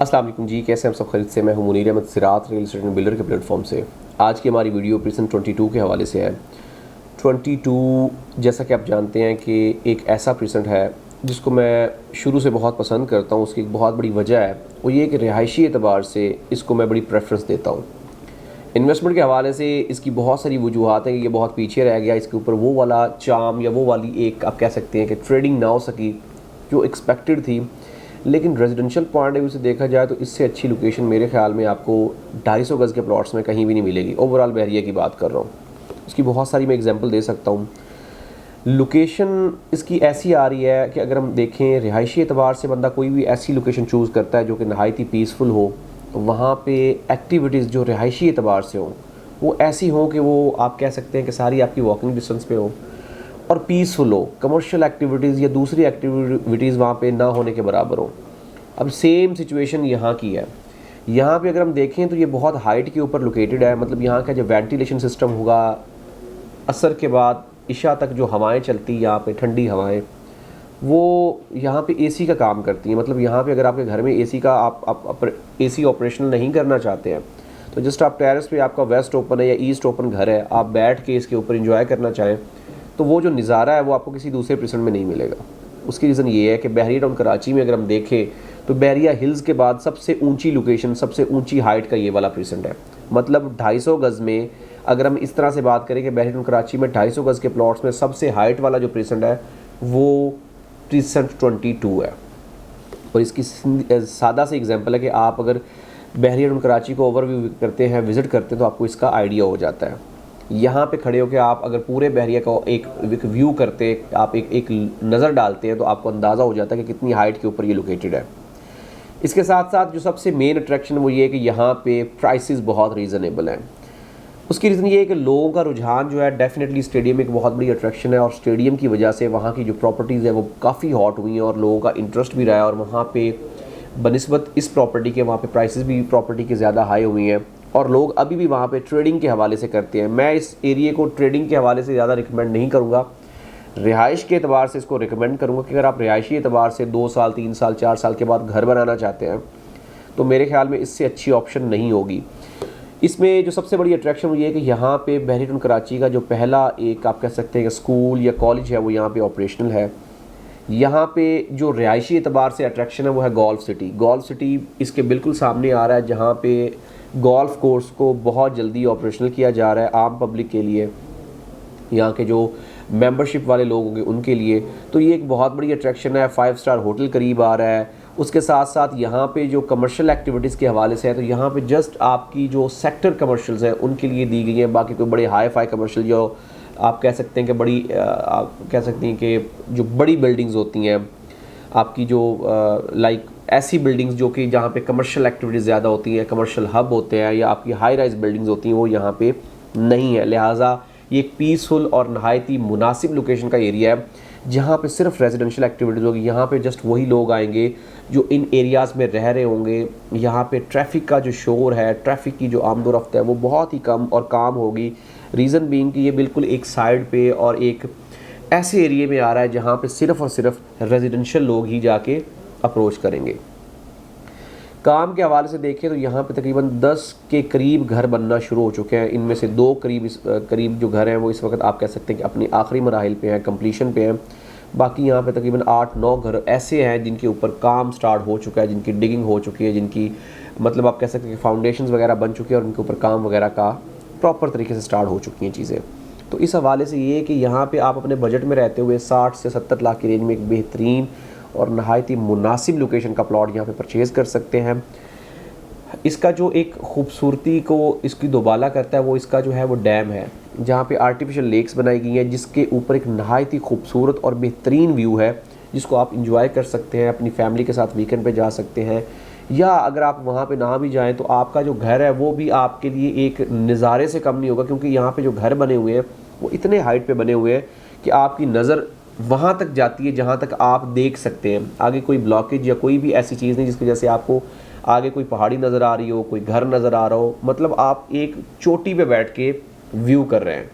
अस्सलाम वालेकुम जी, कैसे हैं आप सब खरीद से। मैं हूं मुनीर अहमद सिरात रियल एस्टेट एंड बिल्डर के प्लेटफॉर्म से। आज की हमारी वीडियो प्रिसन 22 के हवाले से है। 22 जैसा कि आप जानते हैं कि एक ऐसा प्रिसेंट है जिसको मैं शुरू से बहुत पसंद करता हूं। उसकी एक बहुत बड़ी वजह है, वो ये कि रिहायशी एतबार से इसको मैं बड़ी प्रेफरेंस देता हूँ। इन्वेस्टमेंट के हवाले से इसकी बहुत सारी वजूहत हैं कि ये बहुत पीछे रह गया, इसके ऊपर वो वाला चार्म या वो वाली एक आप कह सकते हैं कि ट्रेडिंग ना हो सकी जो एक्सपेक्टेड थी। लेकिन रेजिडेंशियल पॉइंट ऑफ व्यू से देखा जाए तो इससे अच्छी लोकेशन मेरे ख्याल में आपको 250 गज़ के प्लॉट्स में कहीं भी नहीं मिलेगी। ओवरऑल बहरिया की बात कर रहा हूँ, उसकी बहुत सारी मैं एग्जांपल दे सकता हूँ। लोकेशन इसकी ऐसी आ रही है कि अगर हम देखें रिहायशी एतबार से बंदा कोई भी ऐसी लोकेशन चूज़ करता है जो कि नहायत ही पीसफुल हो, वहाँ पे एक्टिविटीज़ जो रिहायशी एतबार से हों वो ऐसी हों कि वो आप कह सकते हैं कि सारी आपकी वॉकिंग डिस्टेंस पे हो और पीसफुल हो। कमर्शियल एक्टिविटीज़ या दूसरी एक्टिविटीज़ वहाँ पे ना होने के बराबर हो। अब सेम सिचुएशन यहाँ की है। यहाँ पे अगर हम देखें तो ये बहुत हाइट के ऊपर लोकेटेड है। मतलब यहाँ का जो वेंटिलेशन सिस्टम होगा, असर के बाद इशा तक जो हवाएं चलती यहाँ पे ठंडी हवाएं, वो यहाँ पे एसी का काम करती हैं। मतलब यहाँ पे अगर आपके घर में एसी का आप एसी ऑपरेशनल नहीं करना चाहते हैं तो जस्ट आप टेरेस पे, आपका वेस्ट ओपन है या ईस्ट ओपन घर है, आप बैठ के इसके ऊपर इंजॉय करना चाहें तो वो जो नज़ारा है वो आपको किसी दूसरे प्रिसेंट में नहीं मिलेगा। उसकी रीज़न ये है कि बहरिया टाउन कराची में अगर हम देखें तो बहरिया हिल्स के बाद सबसे ऊंची लोकेशन, सबसे ऊंची हाइट का ये वाला प्रिसेंट है। मतलब 250 गज़ में अगर हम इस तरह से बात करें कि बहरिया टाउन कराची में 250 गज़ के प्लॉट्स में सबसे हाइट वाला जो प्रिसेंट है वो प्रिसेंट 22 है। और इसकी सादा से एग्जांपल है कि आप अगर बहरिया टाउन कराची को ओवरव्यू करते हैं, विज़िट करते हैं तो आपको इसका आइडिया हो जाता है। यहाँ पे खड़े होकर आप अगर पूरे बहरिया का एक व्यू करते, आप एक नज़र डालते हैं तो आपको अंदाज़ा हो जाता है कि कितनी हाइट के ऊपर ये लोकेटेड है। इसके साथ साथ जो सबसे मेन अट्रैक्शन वो ये है कि यहाँ पे प्राइसेस बहुत रीज़नेबल हैं। उसकी रीज़न ये है कि लोगों का रुझान जो है, डेफिनेटली स्टेडियम एक बहुत बड़ी अट्रैक्शन है और स्टेडियम की वजह से वहाँ की जो प्रॉपर्टीज़ है वो काफ़ी हॉट हुई हैं और लोगों का इंटरेस्ट भी रहा है। और वहाँ पे बनिस्बत इस प्रॉपर्टी के वहाँ पे प्राइसेस भी प्रॉपर्टी की ज़्यादा हाई हुई हैं और लोग अभी भी वहाँ पे ट्रेडिंग के हवाले से करते हैं। मैं इस एरिए को ट्रेडिंग के हवाले से ज़्यादा रिकमेंड नहीं करूँगा, रिहाइश के एतबार से इसको रिकमेंड करूँगा कि अगर आप रिहायशी एतबार से 2 साल 3 साल 4 साल के बाद घर बनाना चाहते हैं तो मेरे ख्याल में इससे अच्छी ऑप्शन नहीं होगी। इसमें जो सबसे बड़ी अट्रैक्शन वो ये है कि यहाँ पे बहरिया टाउन कराची का जो पहला एक आप कह सकते हैं कि स्कूल या कॉलेज है वो यहाँ पे ऑपरेशनल है। यहाँ पे जो रिहायशी एतबार से अट्रैक्शन है वो है गोल्फ सिटी। गोल्फ सिटी इसके बिल्कुल सामने आ रहा है, जहाँ पे गोल्फ कोर्स को बहुत जल्दी ऑपरेशनल किया जा रहा है आम पब्लिक के लिए, यहाँ के जो मेंबरशिप वाले लोग होंगे उनके लिए। तो ये एक बहुत बड़ी अट्रैक्शन है। 5 स्टार होटल करीब आ रहा है। उसके साथ साथ यहाँ पे जो कमर्शियल एक्टिविटीज़ के हवाले से है तो यहाँ पे जस्ट आपकी जो सेक्टर कमर्शियल्स हैं उनके लिए दी गई हैं। बाकी कोई बड़े हाई फाई कमर्शियल जो आप कह सकते हैं कि बड़ी आप कह सकते हैं कि जो बड़ी बिल्डिंग्स होती हैं आपकी, जो लाइक ऐसी बिल्डिंग्स जो कि जहाँ पे कमर्शियल एक्टिविटीज़ ज़्यादा होती हैं, कमर्शियल हब होते हैं या आपकी हाई राइज बिल्डिंग्स होती हैं, वो यहाँ पे नहीं है। लिहाजा ये एक पीसफुल और नहायत ही मुनासिब लोकेशन का एरिया है जहाँ पे सिर्फ रेजिडेंशियल एक्टिविटीज़ होगी। यहाँ पे जस्ट वही लोग आएंगे जो इन एरियाज़ में रह रहे होंगे। यहाँ पे ट्रैफिक का जो शोर है, ट्रैफिक की जो आमदोरफ्त है वो बहुत ही कम और काम होगी। रीज़न बीइंग कि ये बिल्कुल एक साइड पे और एक ऐसे एरिए में आ रहा है जहाँ पे सिर्फ़ और सिर्फ रेजिडेंशियल लोग ही जाके अप्रोच करेंगे। काम के हवाले से देखें तो यहाँ पे तकरीबन 10 के करीब घर बनना शुरू हो चुके हैं। इनमें से 2 करीब जो घर हैं वो इस वक्त आप कह सकते हैं कि अपनी आखिरी मराहिल पे हैं, कंप्लीशन पे हैं। बाकी यहाँ पे तकरीबन 8-9 घर ऐसे हैं जिनके ऊपर काम स्टार्ट हो चुका है, जिनकी डिगिंग हो चुकी है, जिनकी मतलब आप कह सकते हैं कि फाउंडेशंस वगैरह बन चुके हैं और उनके ऊपर काम वगैरह का प्रॉपर तरीके से स्टार्ट हो चुकी हैं चीज़ें। तो इस हवाले से ये है कि यहाँ पे आप अपने बजट में रहते हुए 60 से 70 लाख की रेंज में एक बेहतरीन और नहायत ही मुनासिब लोकेशन का प्लॉट यहाँ पे परचेज़ कर सकते हैं। इसका जो एक खूबसूरती को इसकी दोबाला करता है वो इसका जो है वो डैम है, जहाँ पे आर्टिफिशियल लेक्स बनाई गई हैं, जिसके ऊपर एक नहायत ही खूबसूरत और बेहतरीन व्यू है जिसको आप इंजॉय कर सकते हैं। अपनी फैमिली के साथ वीकेंड पे जा सकते हैं, या अगर आप वहाँ पे ना भी जाएं तो आपका जो घर है वो भी आपके लिए एक नज़ारे से कम नहीं होगा, क्योंकि यहाँ पे जो घर बने हुए हैं वो इतने हाइट पे बने हुए हैं कि आपकी नज़र वहाँ तक जाती है जहाँ तक आप देख सकते हैं। आगे कोई ब्लॉकेज या कोई भी ऐसी चीज़ नहीं जिसकी वजह से आपको आगे कोई पहाड़ी नज़र आ रही हो, कोई घर नज़र आ रहा हो। मतलब आप एक चोटी पे बैठ के व्यू कर रहे हैं।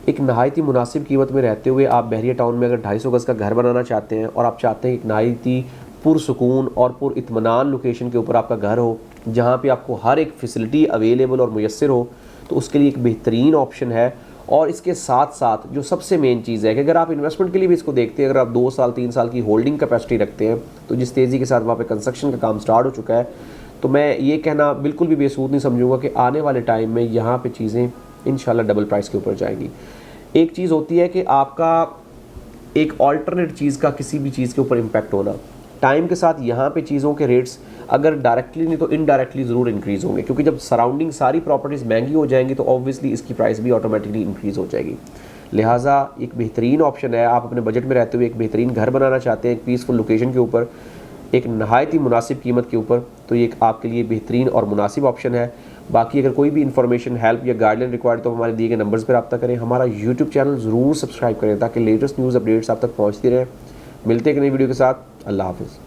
एक नहायत ही मुनासिब कीमत में रहते हुए आप बहरिया टाउन में अगर 250 गज़ का घर बनाना चाहते हैं और आप चाहते हैं एक नहायत ही पुरसुकून और पुरइत्मीनान लोकेशन के ऊपर आपका घर हो, जहाँ पे आपको हर एक फैसिलिटी अवेलेबल और मुयस्सर हो, तो उसके लिए एक बेहतरीन ऑप्शन है। और इसके साथ साथ जो सबसे मेन चीज़ है कि अगर आप इन्वेस्टमेंट के लिए भी इसको देखते हैं, अगर आप 2 साल 3 साल की होल्डिंग कैपेसिटी रखते हैं, तो जिस तेज़ी के साथ वहाँ पे कंस्ट्रक्शन का काम स्टार्ट हो चुका है, तो मैं ये कहना बिल्कुल भी बेसूद नहीं समझूंगा कि आने वाले टाइम में यहाँ पे चीज़ें इंशाल्लाह डबल प्राइस के ऊपर जाएंगी। एक चीज़ होती है कि आपका एक ऑल्टरनेट चीज़ का किसी भी चीज़ के ऊपर इम्पैक्ट होना, टाइम के साथ यहाँ पे चीज़ों के रेट्स अगर डायरेक्टली नहीं तो इनडायरेक्टली ज़रूर इंक्रीज़ होंगे, क्योंकि जब सराउंडिंग सारी प्रॉपर्टीज़ महंगी हो जाएंगी तो ऑब्वियसली इसकी प्राइस भी ऑटोमेटिकली इंक्रीज़ हो जाएगी। लिहाजा एक बेहतरीन ऑप्शन है, आप अपने बजट में रहते हुए एक बेहतरीन घर बनाना चाहते हैं एक पीसफुल लोकेशन के ऊपर, एक नहायत ही मुनासिब कीमत के ऊपर, तो ये एक आपके लिए बेहतरीन और मुनासिब ऑप्शन है। बाकी अगर कोई भी इन्फॉर्मेशन, हेल्प या गाइडलाइन रिक्वायर्ड तो हमारे दिए गए नंबर्स पर रब्ता करें। हमारा यूट्यूब चैनल ज़रूर सब्सक्राइब करें ताकि लेटेस्ट न्यूज़ अपडेट्स आप तक पहुँचती रहें। मिलते हैं एक नई वीडियो के साथ। अल्लाह हाफ़िज़।